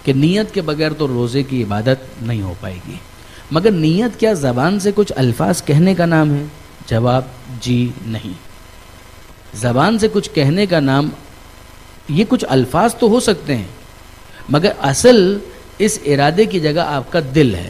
کہ نیت کے بغیر تو روزے کی عبادت نہیں ہو پائے گی. مگر نیت کیا زبان سے کچھ الفاظ کہنے کا نام ہے؟ جواب جی نہیں. زبان سے کچھ کہنے کا نام، یہ کچھ الفاظ تو ہو سکتے ہیں، مگر اصل اس ارادے کی جگہ آپ کا دل ہے،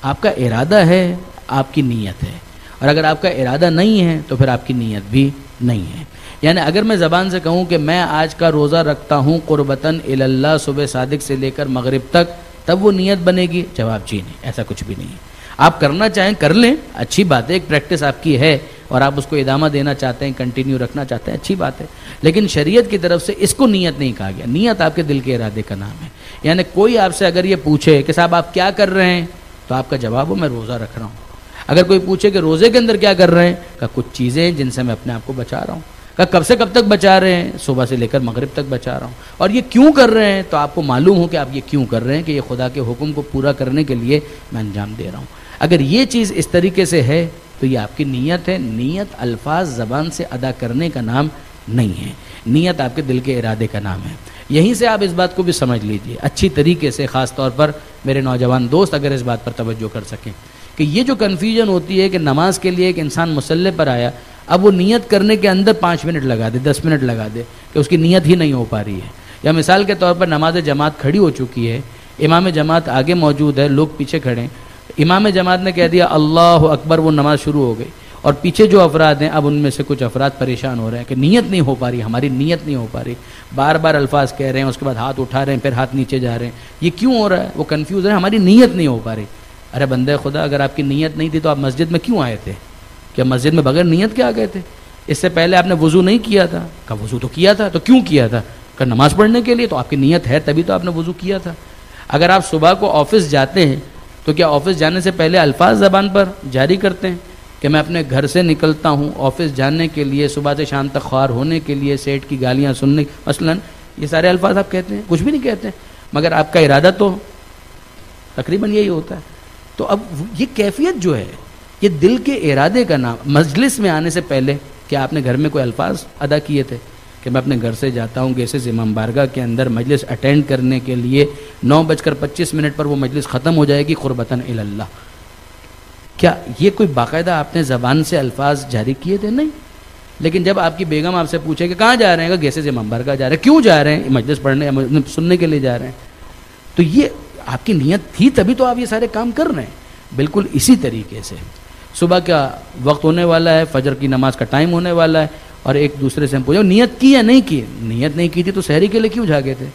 آپ کا ارادہ ہے، آپ کی نیت ہے. اور اگر آپ کا ارادہ نہیں ہے تو پھر آپ کی نیت بھی نہیں ہے. یعنی اگر میں زبان سے کہوں کہ میں آج کا روزہ رکھتا ہوں قربتاً اللہ صبح صادق سے لے کر مغرب تک، تب وہ نیت بنے گی؟ جواب جی نہیں، ایسا کچھ بھی نہیں ہے. آپ کرنا چاہیں کر لیں، اچھی بات ہے، ایک پریکٹس آپ کی ہے اور آپ اس کو ادامہ دینا چاہتے ہیں، کنٹینیو رکھنا چاہتے ہیں، اچھی بات ہے. لیکن شریعت کی طرف سے اس کو نیت نہیں کہا گیا. نیت آپ کے دل کے ارادے کا نام ہے. یعنی کوئی آپ سے اگر یہ پوچھے کہ صاحب آپ کیا کر رہے ہیں، تو آپ کا جواب ہو میں روزہ رکھ رہا ہوں. اگر کوئی پوچھے کہ روزے کے اندر کیا کر رہے ہیں، کہ کچھ چیزیں ہیں جن سے میں اپنے آپ کو بچا رہا ہوں. کہ کب سے کب تک بچا رہے ہیں؟ صبح سے لے کر مغرب تک بچا رہا ہوں. اور یہ کیوں کر رہے ہیں؟ تو آپ کو معلوم ہو کہ آپ یہ کیوں کر رہے ہیں، کہ یہ خدا کے حکم کو پورا کرنے کے لیے میں انجام دے رہا ہوں. اگر یہ چیز اس طریقے سے ہے تو یہ آپ کی نیت ہے. نیت الفاظ زبان سے ادا کرنے کا نام نہیں ہے، نیت آپ کے دل کے ارادے کا نام ہے. یہیں سے آپ اس بات کو بھی سمجھ لیجئے اچھی طریقے سے، خاص طور پر میرے نوجوان دوست اگر اس بات پر توجہ کر سکیں کہ یہ جو کنفیوژن ہوتی ہے کہ نماز کے لیے ایک انسان مصلی پر آیا، اب وہ نیت کرنے کے اندر 5 منٹ لگا دے، 10 منٹ لگا دے، کہ اس کی نیت ہی نہیں ہو پا رہی ہے. یا مثال کے طور پر نماز جماعت کھڑی ہو چکی ہے، امام جماعت آگے موجود ہے، لوگ پیچھے کھڑے ہیں، امام جماعت نے کہہ دیا اللہ اکبر، وہ نماز شروع ہو گئی، اور پیچھے جو افراد ہیں اب ان میں سے کچھ افراد پریشان ہو رہے ہیں کہ نیت نہیں ہو پا رہی، ہماری نیت نہیں ہو پا رہی، بار بار الفاظ کہہ رہے ہیں، اس کے بعد ہاتھ اٹھا رہے ہیں، پھر ہاتھ نیچے جا رہے ہیں. یہ کیوں ہو رہا ہے؟ وہ کنفیوز ہے، ہماری نیت نہیں ہو پا رہی. ارے بندے خدا، اگر آپ کی نیت نہیں تھی تو آپ مسجد میں کیوں آئے تھے؟ کیا مسجد میں بغیر نیت کے آ گئے تھے؟ اس سے پہلے آپ نے وضو نہیں کیا تھا؟ کہ وضو تو کیا تھا. تو کیوں کیا تھا؟ کہ نماز پڑھنے کے لیے. تو آپ کی نیت ہے تبھی تو آپ نے وضو کیا تھا. اگر آپ صبح کو آفس جاتے ہیں تو کیا آفس جانے سے پہلے الفاظ زبان پر جاری کرتے ہیں کہ میں اپنے گھر سے نکلتا ہوں آفس جانے کے لیے، صبح سے شام تک خوار ہونے کے لیے، سیٹ کی گالیاں سننے، مثلا یہ سارے الفاظ آپ کہتے ہیں؟ کچھ بھی نہیں کہتے، مگر آپ کا ارادہ تو تقریباً یہی ہوتا ہے. تو اب یہ کیفیت جو ہے، یہ دل کے ارادے کا نام. مجلس میں آنے سے پہلے کیا آپ نے گھر میں کوئی الفاظ ادا کیے تھے کہ میں اپنے گھر سے جاتا ہوں گیسز امام بارگاہ کے اندر مجلس اٹینڈ کرنے کے لیے، 9:25 پر وہ مجلس ختم ہو جائے گی قربتاً اللہ؟ کیا یہ کوئی باقاعدہ آپ نے زبان سے الفاظ جاری کیے تھے؟ نہیں. لیکن جب آپ کی بیگم آپ سے پوچھے کہ کہاں جا رہے ہیں، کہ گیسز امام بارگاہ جا رہے ہیں. کیوں جا رہے ہیں؟ مجلس پڑھنے سننے کے لیے جا رہے ہیں. تو یہ آپ کی نیت تھی تبھی تو آپ یہ سارے کام کر رہے ہیں. بالکل اسی طریقے سے صبح کا وقت ہونے والا ہے، فجر کی نماز کا ٹائم ہونے والا ہے، اور ایک دوسرے سے ہم پوچھو نیت کی یا نہیں کی؟ نیت نہیں کی تھی تو سحری کے لیے کیوں جاگے تھے؟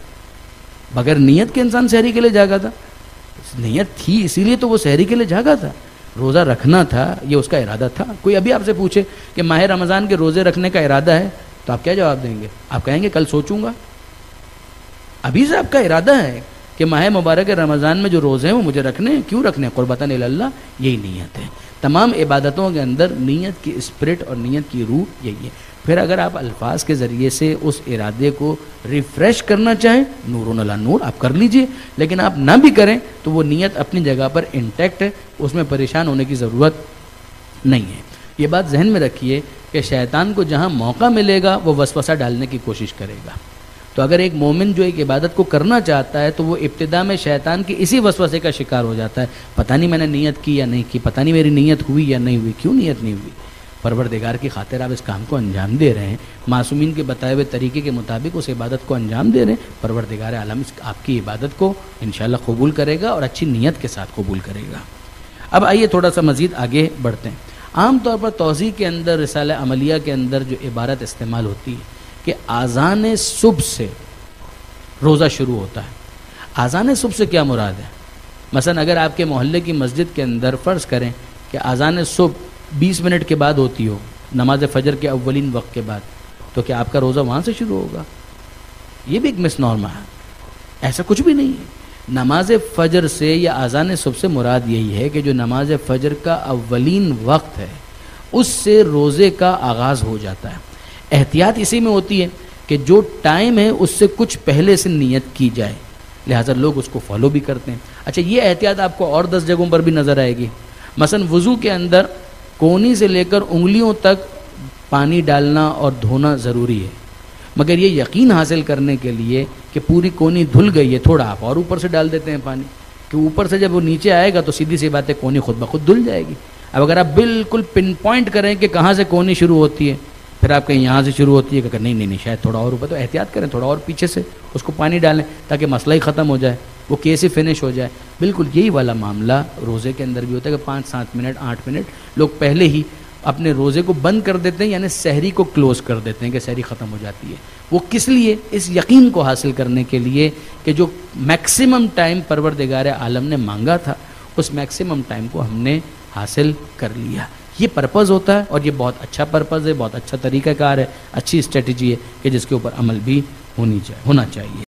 بغیر نیت کے انسان سحری کے لیے جاگا تھا؟ نیت تھی اسی لیے تو وہ سحری کے لیے جاگا تھا. روزہ رکھنا تھا، یہ اس کا ارادہ تھا. کوئی ابھی آپ سے پوچھے کہ ماہ رمضان کے روزے رکھنے کا ارادہ ہے، تو آپ کیا جواب دیں گے؟ آپ کہیں گے کل سوچوں گا. ابھی سے آپ کا ارادہ ہے کہ ماہ مبارک رمضان میں جو روزے ہیں وہ مجھے رکھنے ہیں. کیوں رکھنے ہیں؟ قربتاً اللہ. یہی نیت ہے. تمام عبادتوں کے اندر نیت کی اسپرٹ اور نیت کی روح یہی ہے. پھر اگر آپ الفاظ کے ذریعے سے اس ارادے کو ریفریش کرنا چاہیں، نور علی نور، آپ کر لیجئے. لیکن آپ نہ بھی کریں تو وہ نیت اپنی جگہ پر انٹیکٹ ہے، اس میں پریشان ہونے کی ضرورت نہیں ہے. یہ بات ذہن میں رکھیے کہ شیطان کو جہاں موقع ملے گا وہ وسوسہ ڈالنے کی کوشش کرے گا. تو اگر ایک مومن جو ایک عبادت کو کرنا چاہتا ہے تو وہ ابتدا میں شیطان کی اسی وسوسے کا شکار ہو جاتا ہے. پتہ نہیں میں نے نیت کی یا نہیں کی، پتہ نہیں میری نیت ہوئی یا نہیں ہوئی. کیوں نیت نہیں ہوئی؟ پروردگار کی خاطر آپ اس کام کو انجام دے رہے ہیں، معصومین کے بتائے ہوئے طریقے کے مطابق اس عبادت کو انجام دے رہے ہیں. پروردگار عالم آپ کی عبادت کو انشاءاللہ قبول کرے گا اور اچھی نیت کے ساتھ قبول کرے گا. اب آئیے تھوڑا سا مزید آگے بڑھتے ہیں. عام طور پر توضیح کے اندر، رسالہ عملیہ کے اندر جو عبارت استعمال ہوتی ہے کہ اذان صبح سے روزہ شروع ہوتا ہے. اذان صبح سے کیا مراد ہے؟ مثلا اگر آپ کے محلے کی مسجد کے اندر فرض کریں کہ اذان صبح 20 منٹ کے بعد ہوتی ہو، نماز فجر کے اولین وقت کے بعد، تو کیا آپ کا روزہ وہاں سے شروع ہوگا؟ یہ بھی ایک مس نارما ہے. ایسا کچھ بھی نہیں ہے. نماز فجر سے یا اذان صبح سے مراد یہی ہے کہ جو نماز فجر کا اولین وقت ہے اس سے روزے کا آغاز ہو جاتا ہے. احتیاط اسی میں ہوتی ہے کہ جو ٹائم ہے اس سے کچھ پہلے سے نیت کی جائے، لہٰذا لوگ اس کو فالو بھی کرتے ہیں. اچھا، یہ احتیاط آپ کو اور 10 جگہوں پر بھی نظر آئے گی. مثلا وضو کے اندر کونی سے لے کر انگلیوں تک پانی ڈالنا اور دھونا ضروری ہے. مگر یہ یقین حاصل کرنے کے لیے کہ پوری کونی دھل گئی ہے، تھوڑا آپ اور اوپر سے ڈال دیتے ہیں پانی، کہ اوپر سے جب وہ نیچے آئے گا تو سیدھی سی بات ہے کونی خود بخود دھل جائے گی۔ اب اگر آپ بالکل پن پوائنٹ کریں کہ کہاں سے کونی شروع ہوتی ہے، پھر آپ کہیں یہاں سے شروع ہوتی ہے کہ نہیں شاید تھوڑا اور اوپر، تو احتیاط کریں، تھوڑا اور پیچھے سے اس کو پانی ڈالیں تاکہ مسئلہ ہی ختم ہو جائے، وہ کیس ہی فنش ہو جائے۔ بالکل یہی والا معاملہ روزے کے اندر بھی ہوتا ہے کہ 5-7 منٹ 8 منٹ لوگ پہلے ہی اپنے روزے کو بند کر دیتے ہیں، یعنی سحری کو کلوز کر دیتے ہیں کہ سحری ختم ہو جاتی ہے۔ وہ کس لیے؟ اس یقین کو حاصل کرنے کے لیے کہ جو میکسیمم ٹائم پروردگار عالم نے مانگا تھا اس میکسیمم ٹائم کو ہم نے حاصل کر لیا۔ یہ پرپز ہوتا ہے، اور یہ بہت اچھا پرپز ہے، بہت اچھا طریقہ کار ہے، اچھی اسٹریٹجی ہے کہ جس کے اوپر عمل بھی ہونا چاہیے۔